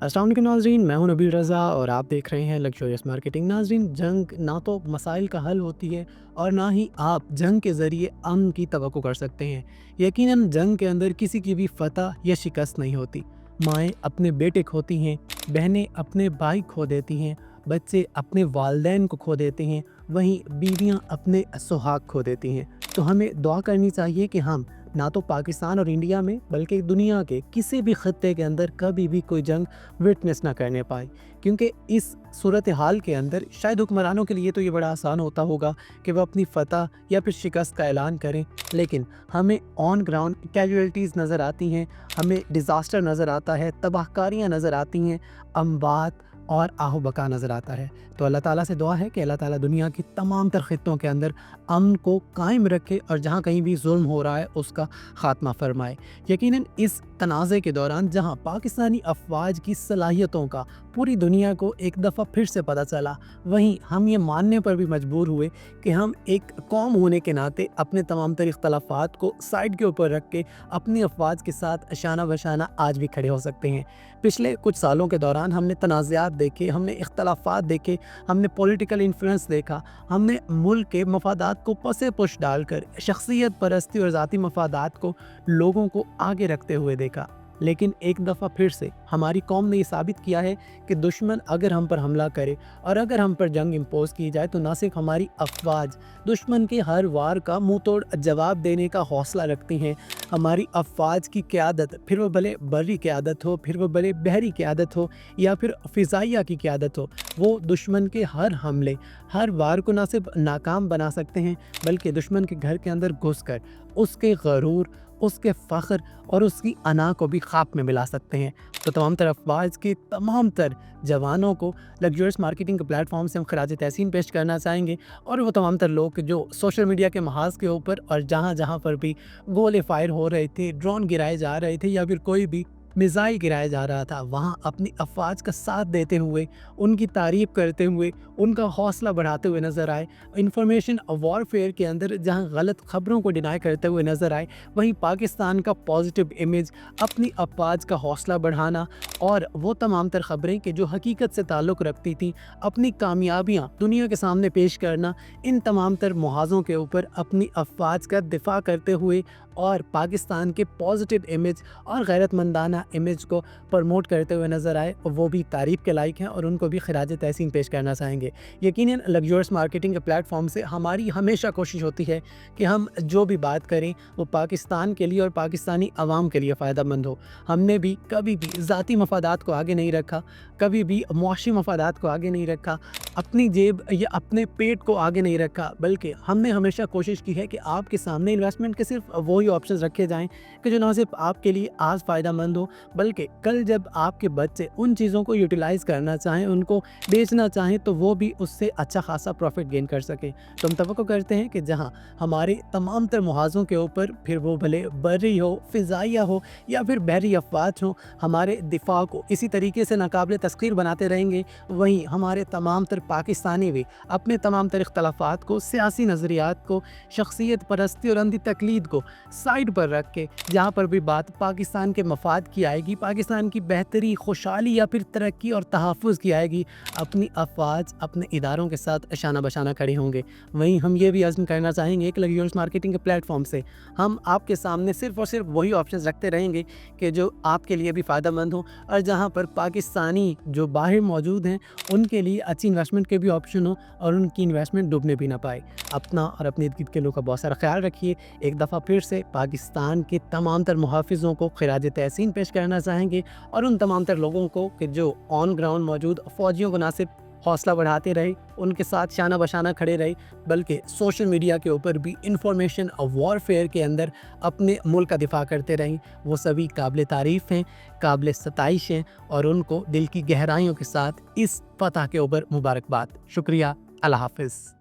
अस्सलाम वालेकुम नाज़रीन, मैं हूं नबील रज़ा और आप देख रहे हैं लग्जरियस मार्केटिंग। नाज़रीन, जंग ना तो मसाइल का हल होती है और ना ही आप जंग के ज़रिए अमन की तवक्को कर सकते हैं। यकीनन जंग के अंदर किसी की भी फ़तह या शिकस्त नहीं होती। माएँ अपने बेटे खोती हैं, बहनें अपने भाई खो देती हैं, बच्चे अपने वालिदैन को खो देते हैं, वहीं बीवियाँ अपने सुहाग खो देती हैं। तो हमें दुआ करनी चाहिए कि हम ना तो पाकिस्तान और इंडिया में बल्कि दुनिया के किसी भी खत्ते के अंदर कभी भी कोई जंग विटनेस ना करने पाए, क्योंकि इस सूरत हाल के अंदर शायद हुक्मरानों के लिए तो ये बड़ा आसान होता होगा कि वह अपनी फतह या फिर शिकस्त का ऐलान करें, लेकिन हमें ऑन ग्राउंड कैजुअलिटीज़ नज़र आती हैं, हमें डिज़ास्टर नज़र आता है, तबाहकारियाँ नज़र आती हैं, अमवात और आहो बका नज़र आता है। तो अल्लाह ताला से दुआ है कि अल्लाह ताला दुनिया की तमाम तर खित्तों के अंदर अमन को कायम रखे और जहाँ कहीं भी जुल्म हो रहा है उसका ख़ात्मा फरमाए। यकीनन इस तनाज़े के दौरान जहाँ पाकिस्तानी अफ़वाज की सलाहियतों का पूरी दुनिया को एक दफ़ा फिर से पता चला, वहीं हम ये मानने पर भी मजबूर हुए कि हम एक कौम होने के नाते अपने तमाम तर इख्तलाफ़ात को साइड के ऊपर रख के अपनी अफ़वाज के साथ शाना बशाना आज भी खड़े हो सकते हैं। पिछले कुछ सालों के दौरान हमने तनाज़ात देखे, हमने इख्तलाफ़ात देखे, हमने पॉलिटिकल इन्फ्लुएंस देखा, हमने मुल्क के मफादात को पसे पुश डालकर शख्सियत परस्ती और ज़ाती मफादात को लोगों को आगे रखते हुए देखा। लेकिन एक दफ़ा फिर से हमारी कौम ने ये साबित किया है कि दुश्मन अगर हम पर हमला करे और अगर हम पर जंग इम्पोज़ की जाए तो ना सिर्फ हमारी अफ़वाज दुश्मन के हर वार का मुंह तोड़ जवाब देने का हौसला रखती हैं, हमारी अफ़वाज की क़यादत, फिर वो भले बर्री क़यादत हो, फिर वो भले बहरी क़यादत हो या फिर फ़िज़ाइया की क़यादत हो, वो दुश्मन के हर हमले, हर वार को ना सिर्फ नाकाम बना सकते हैं बल्कि दुश्मन के घर के अंदर घुस कर उसके गरूर, उसके फ़ख्र और उसकी अना को भी खाक में मिला सकते हैं। तो तमाम तर अफ़वाज के तमाम तर जवानों को लग्जरियस मार्केटिंग के प्लेटफॉर्म से हम खराज तहसीन पेश करना चाहेंगे, और वो तमाम तर लोग जो सोशल मीडिया के महाज के ऊपर और जहाँ जहाँ पर भी गोले फायर हो रहे थे, ड्रोन गिराए जा रहे थे या फिर कोई भी मिज़ाइल गिराया जा रहा था, वहाँ अपनी अफ़वाज का साथ देते हुए, उनकी तारीफ़ करते हुए, उनका हौसला बढ़ाते हुए नज़र आए। इंफॉर्मेशन वॉरफेयर के अंदर जहाँ गलत ख़बरों को डिनाई करते हुए नज़र आए, वहीं पाकिस्तान का पॉजिटिव इमेज, अपनी अफ़वाज का हौसला बढ़ाना और वो तमाम तर ख़बरें कि जो हकीकत से ताल्लुक़ रखती थी, अपनी कामयाबियाँ दुनिया के सामने पेश करना, इन तमाम तर मुहाज़ों के ऊपर अपनी अफ़वाज का दिफ़ा करते हुए और पाकिस्तान के पॉजिटिव इमेज और गैरतमंदाना इमेज को प्रमोट करते हुए नज़र आए, वो भी तारीफ़ के लायक हैं और उनको भी खिराज तहसीन पेश करना चाहेंगे। यकीनन लग्जरियस मार्केटिंग के प्लेटफॉर्म से हमारी हमेशा कोशिश होती है कि हम जो भी बात करें वो पाकिस्तान के लिए और पाकिस्तानी अवाम के लिए फ़ायदेमंद हो। हमने भी कभी भी ज़ाती मफादात को आगे नहीं रखा, कभी भी मुआशी मफादात को आगे नहीं रखा, अपनी जेब या अपने पेट को आगे नहीं रखा, बल्कि हमने हमेशा कोशिश की है कि आपके सामने इन्वेस्टमेंट के सिर्फ वही ऑप्शंस रखे जाएं कि जो ना सिर्फ आपके लिए आज फ़ायदेमंद हो, बल्कि कल जब आपके बच्चे उन चीज़ों को यूटिलाइज़ करना चाहें, उनको बेचना चाहें, तो वो भी उससे अच्छा खासा प्रॉफिट गेन कर सकें। तो हम तवक्को करते हैं कि जहाँ हमारे तमाम तर मुहाज़ों के ऊपर, फिर वो भले बर्री हो, फ़िज़ाइया हो या फिर बहरी अफ़वाज हो, हमारे दिफ़ा को इसी तरीके से नाकाबिल तस्ख़ीर बनाते रहेंगे, वहीं हमारे तमाम तर पाकिस्तानी भी अपने तमाम तर इख्तलाफ़ात को, सियासी नज़रियात को, शख्सियत परस्ती और अंधी तकलीद को साइड पर रख के जहाँ पर भी बात पाकिस्तान के मफाद की आएगी, पाकिस्तान की बेहतरी, खुशहाली या फिर तरक्की और तहफ़्फ़ुज़ की आएगी, अपनी अफ़वाज अपने इदारों के साथ शाना बशाना खड़े होंगे। वहीं हम ये भी अज़्म करना चाहेंगे कि लग्जरियस मार्केटिंग के प्लेटफॉर्म से हम आपके सामने सिर्फ़ और सिर्फ वही ऑप्शंस रखते रहेंगे कि जो आपके लिए भी फ़ायदेमंद हो और जहाँ पर पाकिस्तानी जो बाहर मौजूद हैं उनके लिए अच्छी इन्वेस्टमेंट के भी ऑप्शन हो और उनकी इन्वेस्टमेंट डूबने भी ना पाए। अपना और अपने इर्द गिर्द के लोगों का बहुत सारा ख्याल रखिए। एक दफ़ा फिर से पाकिस्तान के तमाम तर मुहाफ़िज़ों को खिराज तहसीन पेश करना चाहेंगे और उन तमाम तर लोगों को कि जो ऑन ग्राउंड मौजूद फ़ौजियों को ना सिर्फ हौसला बढ़ाते रहे, उनके साथ शाना बशाना खड़े रहे, बल्कि सोशल मीडिया के ऊपर भी इंफॉर्मेशन वॉरफेयर के अंदर अपने मुल्क का दिफा करते रहें, वो सभी काबिल तारीफ़ हैं, काबिल सताइश हैं और उनको दिल की गहराइयों के साथ इस फतह के ऊपर मुबारकबाद। शुक्रिया। अल्लाह हाफ़िज़।